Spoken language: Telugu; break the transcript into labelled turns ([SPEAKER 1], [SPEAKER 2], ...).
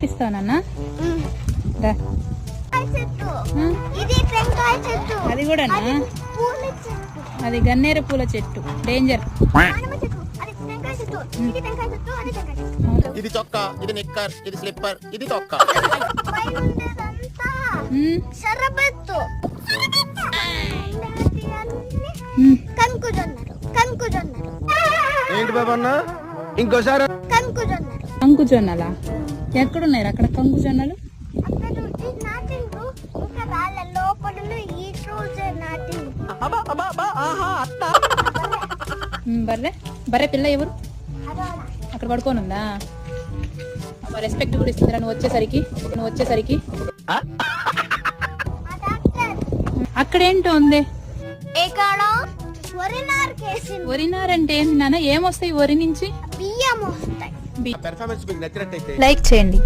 [SPEAKER 1] ఇస్తానన్నా అది కూడా అది గన్నేరు పూల చెట్టు డేంజర్.
[SPEAKER 2] ఇది చొక్కా, ఇది నిక్కర్, ఇది స్లిప్పర్, ఇది చొక్కా. ఏంటి బాబన్నా ఇంకోసారి
[SPEAKER 1] కంకుజొన్నలా ఎక్కడున్నాయి అక్కడ కంకుజొన్నలు? బర్రె బర్రె పిల్ల ఎవరు అక్కడ పడుకొని ఉందా? రెస్పెక్ట్ కూడా ఇస్తుందిరా నువ్వు వచ్చేసరికి అక్కడేంటో ఉంది. వరినార్ అంటే ఏంటి నాన్న? ఏమొస్తాయి వరి నుంచి?
[SPEAKER 2] పెర్ఫార్మెన్స్ మీకు నచ్చినట్టయితే
[SPEAKER 1] లైక్ చేయండి.